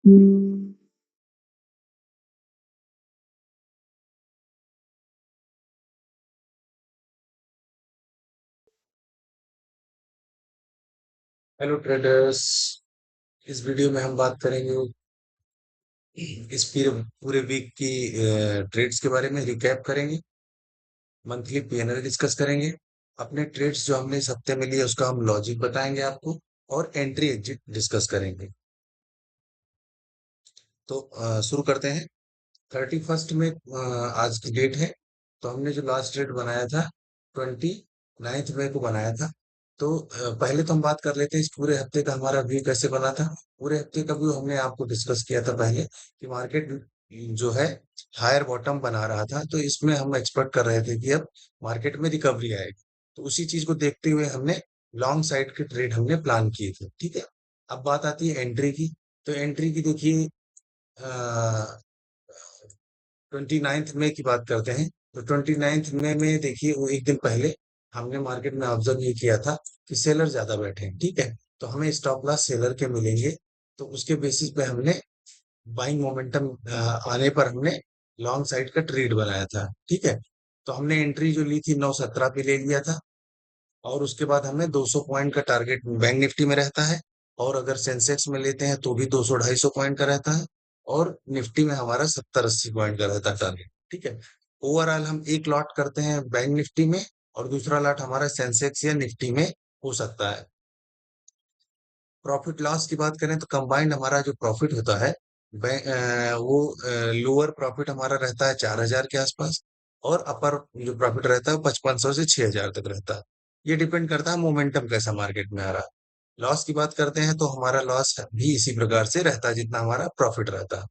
Hello traders. इस video में हम बात करेंगे इस पूरे पूरे वीक की ट्रेड्स के बारे में रिकैप करेंगे। मंथली पीएनएल डिस्कस करेंगे। अपने ट्रेड्स जो हमने इस हफ्ते में लिए उसका हम लॉजिक बताएंगे आपको। और एंट्री एग्जिट डिस्कस करेंगे। तो शुरू करते हैं। 31 में आज की डेट है। तो हमने जो लास्ट डेट बनाया था 29 मई को बनाया था। तो पहले तो हम बात कर लेते हैं इस पूरे हफ्ते का हमारा व्यू कैसे बना था। पूरे हफ्ते का व्यू हमने आपको डिस्कस किया था पहले कि मार्केट जो है हायर बॉटम बना रहा था, तो इसमें हम एक्सपेक्ट कर रहे थे कि अब मार्केट में रिकवरी आएगी। तो उसी चीज को देखते हुए हमने लॉन्ग साइड के ट्रेड हमने प्लान किए थे। ठीक है। अब बात आती है एंट्री की। तो एंट्री की देखिए, 29 मई की बात करते हैं। तो 29 मई में देखिए वो एक दिन पहले हमने मार्केट में ऑब्जर्व ये किया था कि सेलर ज्यादा बैठे हैं। ठीक है। तो हमें स्टॉप लॉस सेलर के मिलेंगे। तो उसके बेसिस पे हमने बाइंग मोमेंटम आने पर हमने लॉन्ग साइड का ट्रेड बनाया था। ठीक है। तो हमने एंट्री जो ली थी 917 पे ले लिया था। और उसके बाद हमें 200 पॉइंट का टारगेट बैंक निफ्टी में रहता है। और अगर सेंसेक्स में लेते हैं तो भी 200 250 पॉइंट का रहता है। और निफ्टी में हमारा 70 80 पॉइंट का रहता है टारगेट। ठीक है। ओवरऑल हम एक लॉट करते हैं बैंक निफ्टी में और दूसरा लॉट हमारा सेंसेक्स या निफ्टी में हो सकता है। प्रॉफिट लॉस की बात करें तो कंबाइंड हमारा जो प्रॉफिट होता है वो लोअर प्रॉफिट हमारा रहता है 4000 के आसपास। और अपर जो प्रॉफिट रहता है 5500 से 6000 तक रहता है। ये डिपेंड करता है मोमेंटम कैसा मार्केट में आ रहा है। लॉस की बात करते हैं तो हमारा लॉस भी इसी प्रकार से रहता है जितना हमारा प्रॉफिट रहता है।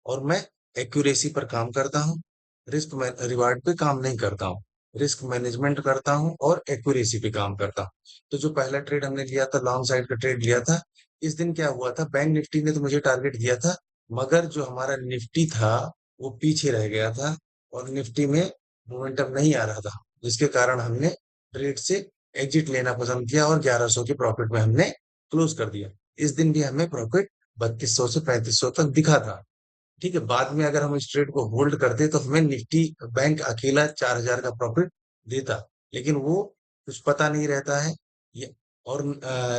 और मैं एक्यूरेसी पर काम करता हूँ, रिस्क रिवार्ड पे काम नहीं करता हूँ। रिस्क मैनेजमेंट करता हूँ और एक्यूरेसी पे काम करता हूँ। तो जो पहला ट्रेड हमने लिया था लॉन्ग साइड का ट्रेड लिया था। इस दिन क्या हुआ था, बैंक निफ्टी ने तो मुझे टारगेट दिया था, मगर जो हमारा निफ्टी था वो पीछे रह गया था। और निफ्टी में मोमेंटम नहीं आ रहा था, जिसके कारण हमने ट्रेड से एग्जिट लेना पसंद किया और 1100 के प्रॉफिट में हमने क्लोज कर दिया। इस दिन भी हमें प्रॉफिट 3200 से 3500 तक दिखा था। ठीक है। बाद में अगर हम इस ट्रेड को होल्ड करते तो हमें निफ्टी बैंक अकेला 4000 का प्रॉफिट देता। लेकिन वो कुछ पता नहीं रहता है। ये और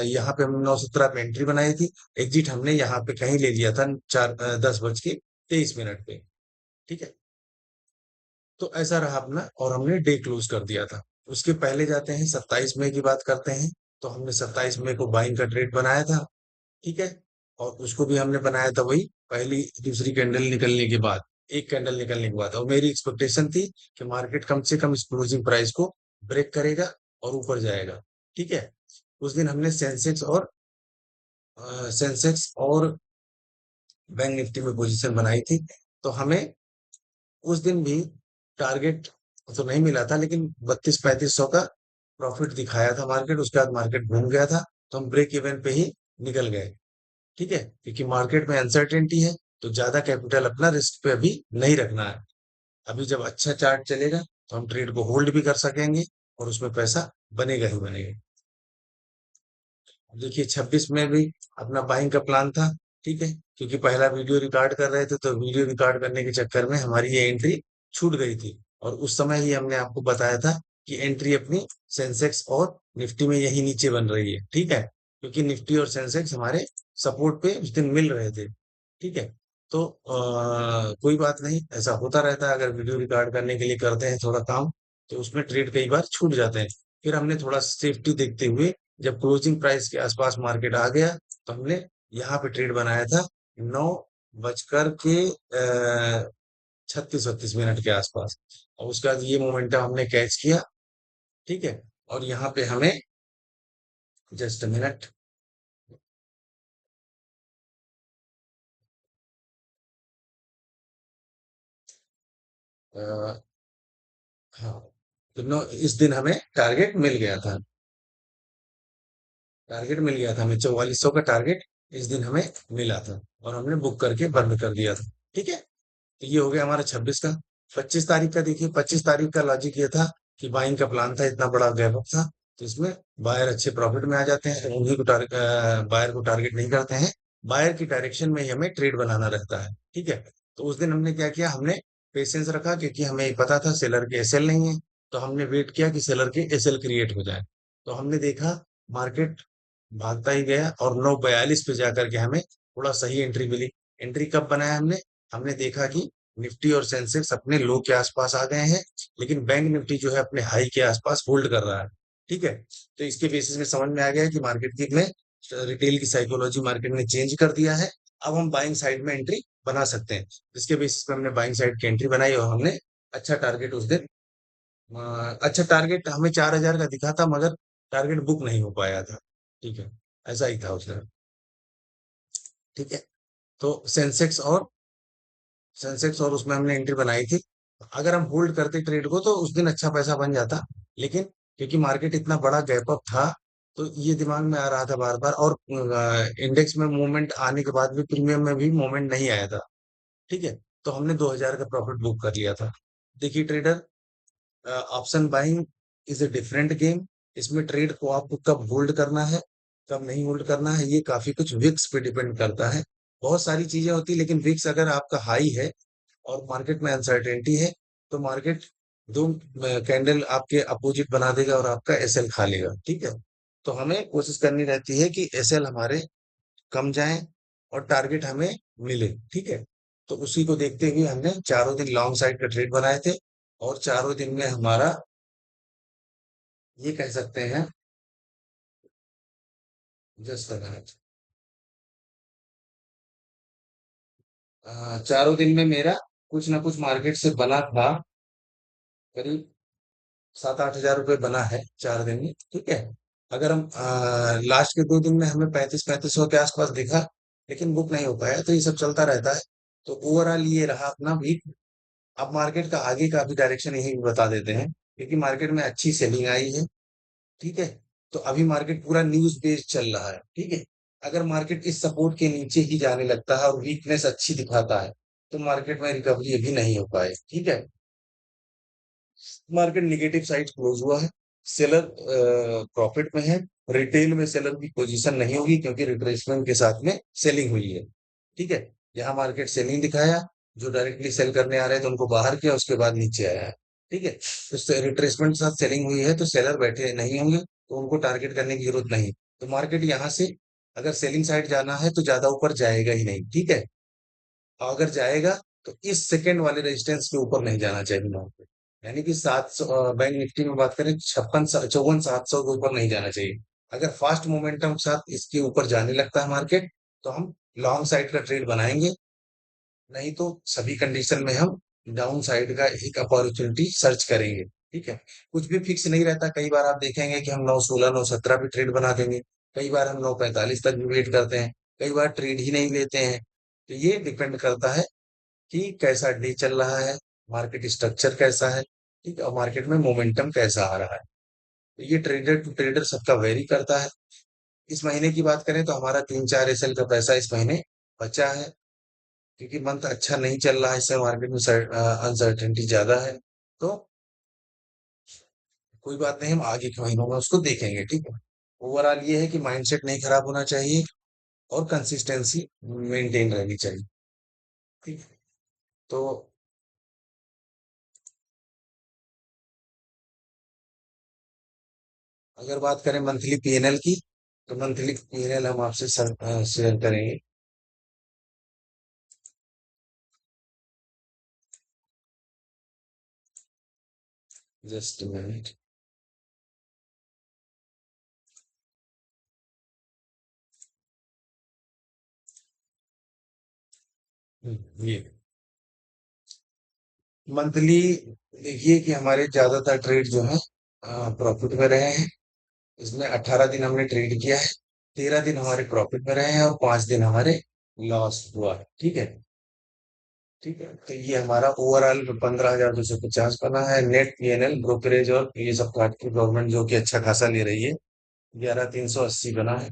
यहाँ पे हमने 917 पे एंट्री बनाई थी। एग्जिट हमने यहाँ पे कहीं ले लिया था 10:23 पे। ठीक है। तो ऐसा रहा अपना और हमने डे क्लोज कर दिया था। उसके पहले जाते हैं 27 मई की बात करते हैं। तो हमने 27 मई को बाइंग का ट्रेड बनाया था। ठीक है। और उसको भी हमने बनाया था वही पहली दूसरी कैंडल निकलने के बाद, एक कैंडल निकलने के बाद। और मेरी एक्सपेक्टेशन थी कि मार्केट कम से कम इस क्लोजिंग प्राइस को ब्रेक करेगा और ऊपर जाएगा। ठीक है। उस दिन हमने सेंसेक्स और बैंक निफ्टी में पोजीशन बनाई थी। तो हमें उस दिन भी टारगेट तो नहीं मिला था, लेकिन 32 3500 का प्रॉफिट दिखाया था मार्केट। उसके बाद मार्केट घूम गया था, तो हम ब्रेक इवन पे ही निकल गए। ठीक है। क्योंकि मार्केट में अनसर्टेनिटी है, तो ज्यादा कैपिटल अपना रिस्क पे अभी नहीं रखना है। अभी जब अच्छा चार्ट चलेगा तो हम ट्रेड को होल्ड भी कर सकेंगे और उसमें पैसा बनेगा ही बनेगा। देखिए 26 में भी अपना बाइंग का प्लान था। ठीक है। क्योंकि पहला वीडियो रिकॉर्ड कर रहे थे, तो वीडियो रिकॉर्ड करने के चक्कर में हमारी ये एंट्री छूट गई थी। और उस समय ही हमने आपको बताया था कि एंट्री अपनी सेंसेक्स और निफ्टी में यही नीचे बन रही है। ठीक है। क्योंकि निफ्टी और सेंसेक्स हमारे सपोर्ट पे उस दिन मिल रहे थे। ठीक है। तो कोई बात नहीं, ऐसा होता रहता है। अगर वीडियो रिकॉर्ड करने के लिए करते हैं थोड़ा काम, तो उसमें ट्रेड कई बार छूट जाते हैं। फिर हमने थोड़ा सेफ्टी देखते हुए जब क्लोजिंग प्राइस के आसपास मार्केट आ गया, तो हमने यहाँ पे ट्रेड बनाया था 9:36 के आसपास। और उसके बाद ये मोमेंटम हमने कैच किया। ठीक है। और यहाँ पे हमें जस्ट मिनट। हाँ। तो इस दिन हमें टारगेट मिल गया था। टारगेट मिल गया था हमें 4400 का टारगेट। इस दिन हमें मिला था और हमने बुक करके बंद कर दिया था। ठीक है। तो ये हो गया हमारा 26 का। 25 तारीख का देखिए, 25 तारीख का लॉजिक ये था कि बाइंग का प्लान था, इतना बड़ा गैप अप था। तो इसमें बायर अच्छे प्रॉफिट में आ जाते हैं, तो उन्हीं को टारगेट, बायर को टारगेट नहीं करते हैं। बायर की डायरेक्शन में ही हमें ट्रेड बनाना रहता है। ठीक है। तो उस दिन हमने क्या किया, हमने पेशेंस रखा, क्योंकि हमें पता था सेलर के एसएल नहीं है। तो हमने वेट किया कि सेलर के एसएल क्रिएट हो जाए। तो हमने देखा मार्केट भागता ही गया और 942 पे जाकर के हमें थोड़ा सही एंट्री मिली। एंट्री कब बनाया हमने? हमने देखा कि निफ्टी और सेंसेक्स अपने लो के आसपास आ गए हैं, लेकिन बैंक निफ्टी जो है अपने हाई के आसपास होल्ड कर रहा है। ठीक है। तो इसके बेसिस में समझ में आ गया कि मार्केट की में रिटेल की साइकोलॉजी मार्केट ने चेंज कर दिया है। अब हम बाइंग साइड में एंट्री बना सकते हैं। जिसके बेसिस पे हमने बाइंग साइड की एंट्री बनाई और हमने अच्छा टारगेट उस दिन, अच्छा टारगेट हमें 4,000 का दिखा था, मगर टारगेट बुक नहीं हो पाया था। ठीक है। ऐसा ही था उस दिन। ठीक है। तो सेंसेक्स और उसमें हमने एंट्री बनाई थी। अगर हम होल्ड करते ट्रेड को तो उस दिन अच्छा पैसा बन जाता, लेकिन क्योंकि मार्केट इतना बड़ा गैप अप था, तो ये दिमाग में आ रहा था बार बार, और इंडेक्स में मूवमेंट आने के बाद भी प्रीमियम में भी मूवमेंट नहीं आया था। ठीक है। तो हमने 2,000 का प्रॉफिट बुक कर लिया था। देखिए trader, option buying is a different game. इसमें ट्रेड को आपको कब होल्ड करना है, कब नहीं होल्ड करना है, ये काफी कुछ विक्स पे डिपेंड करता है। बहुत सारी चीजें होती है, लेकिन विक्स अगर आपका हाई है और मार्केट में अनसर्टेनिटी है, तो मार्केट दो कैंडल आपके अपोजिट बना देगा और आपका एसएल खा लेगा। ठीक है। तो हमें कोशिश करनी रहती है कि एसएल हमारे कम जाए और टारगेट हमें मिले। ठीक है। तो उसी को देखते हुए हमने चारों दिन लॉन्ग साइड का ट्रेड बनाए थे, और चारों दिन में हमारा, ये कह सकते हैं, जस्ट चारों दिन में मेरा कुछ ना कुछ मार्केट से बना था, करीब 7-8 हज़ार रुपये बना है 4 दिन में। ठीक है। अगर हम लास्ट के 2 दिन में हमें 35-35 सौ के आसपास दिखा, लेकिन बुक नहीं हो पाया, तो ये सब चलता रहता है। तो ओवरऑल ये रहा अपना वीक। अब मार्केट का आगे का भी डायरेक्शन यही बता देते हैं, क्योंकि मार्केट में अच्छी सेलिंग आई है। ठीक है। तो अभी मार्केट पूरा न्यूज बेस्ड चल रहा है। ठीक है। अगर मार्केट इस सपोर्ट के नीचे ही जाने लगता है और वीकनेस अच्छी दिखाता है, तो मार्केट में रिकवरी अभी नहीं हो पाए। ठीक है। मार्केट निगेटिव साइड क्लोज हुआ है। सेलर प्रॉफिट में है। रिटेल में सेलर की पोजीशन नहीं होगी, क्योंकि रिट्रेसमेंट के साथ में सेलिंग हुई है। ठीक है। यहाँ मार्केट सेलिंग दिखाया, जो डायरेक्टली सेल करने आ रहे थे उनको बाहर किया, उसके बाद नीचे आया है। ठीक है। तो रिट्रेसमेंट के साथ सेलिंग हुई है, तो सेलर बैठे नहीं होंगे, तो उनको टारगेट करने की जरूरत नहीं। तो मार्केट यहाँ से अगर सेलिंग साइड जाना है तो ज्यादा ऊपर जाएगा ही नहीं। ठीक है। और अगर जाएगा तो इस सेकंड वाले रेजिस्टेंस के ऊपर नहीं जाना चाहिए मार्केट। यानी कि 700, बैंक निफ्टी में बात करें, 56 54 700 के ऊपर नहीं जाना चाहिए। अगर फास्ट मोमेंटम के साथ इसके ऊपर जाने लगता है मार्केट, तो हम लॉन्ग साइड का ट्रेड बनाएंगे। नहीं तो सभी कंडीशन में हम डाउन साइड का एक अपॉर्चुनिटी सर्च करेंगे। ठीक है। कुछ भी फिक्स नहीं रहता, कई बार आप देखेंगे कि हम 916 917 पे ट्रेड बना देंगे। कई बार हम 945 तक भी वेट करते हैं। कई बार ट्रेड ही नहीं लेते हैं। तो ये डिपेंड करता है कि कैसा डे चल रहा है, मार्केट स्ट्रक्चर कैसा है। ठीक है। और मार्केट में मोमेंटम कैसा आ रहा है। तो ये ट्रेडर टू ट्रेडर सबका वेरी करता है। इस महीने की बात करें तो हमारा 3-4 एसएल का पैसा इस महीने बचा है, क्योंकि मंथ अच्छा नहीं चल रहा है, इससे मार्केट में अनसर्टेनिटी ज्यादा है। तो कोई बात नहीं, हम आगे के महीनों में उसको देखेंगे। ठीक है। ओवरऑल ये है कि माइंडसेट नहीं खराब होना चाहिए, और कंसिस्टेंसी मेंटेन रहनी चाहिए। ठीक है। तो अगर बात करें मंथली पीएनएल की, तो मंथली पीएनएल हम आपसे शेयर करेंगे। Just minute. ये मंथली, देखिए कि हमारे ज्यादातर ट्रेड जो है प्रॉफिट में रहे हैं। इसमें 18 दिन हमने ट्रेड किया है। 13 दिन हमारे प्रॉफिट में रहे हैं और 5 दिन हमारे लॉस हुआ है। ठीक है। ठीक है। तो ये हमारा ओवरऑल 15,250 बना है। नेट पीएनएल ब्रोकरेज और ये सब काट के गवर्नमेंट जो कि अच्छा खासा ले रही है, 11,380 बना है।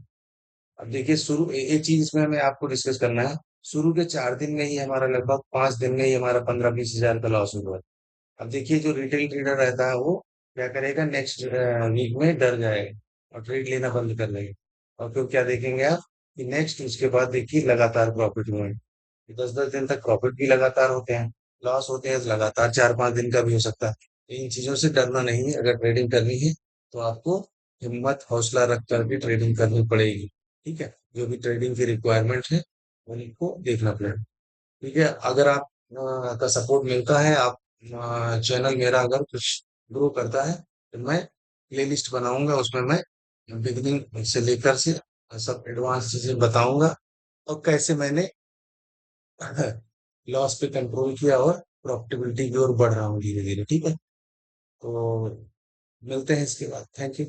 अब देखिए शुरू एक चीज इसमें हमें आपको डिस्कस करना है। शुरू के 4 दिन में ही हमारा लगभग 5 दिन में ही हमारा 15-20 हज़ार का लॉस हुआ है। अब देखिए जो रिटेल ट्रेडर रहता है वो क्या करेगा, नेक्स्ट वीक में डर जाएगा और ट्रेड लेना बंद कर देगा। और फिर क्या देखेंगे आप, कि नेक्स्ट उसके बाद देखिए लगातार प्रॉफिट मूवमेंट, 10-10 दिन तक प्रॉफिट भी लगातार होते हैं, लॉस होते हैं लगातार 4-5 दिन का भी हो सकता है। इन चीजों से डरना नहीं है, अगर ट्रेडिंग करनी है तो आपको हिम्मत हौसला रख कर भी ट्रेडिंग करनी पड़ेगी। ठीक है, जो भी ट्रेडिंग की रिक्वायरमेंट है उनको देखना पड़ेगा। ठीक है, अगर आप का सपोर्ट मिलता है, आप चैनल मेरा अगर कुछ ग्रो करता है तो मैं प्ले लिस्ट बनाऊंगा, उसमें मैं बिगिनिंग से लेकर से सब एडवांस चीजें बताऊंगा, और कैसे मैंने लॉस पे कंट्रोल किया और प्रॉफिटेबिलिटी की ओर बढ़ रहा हूँ धीरे धीरे। ठीक है, तो मिलते हैं इसके बाद। Thank you.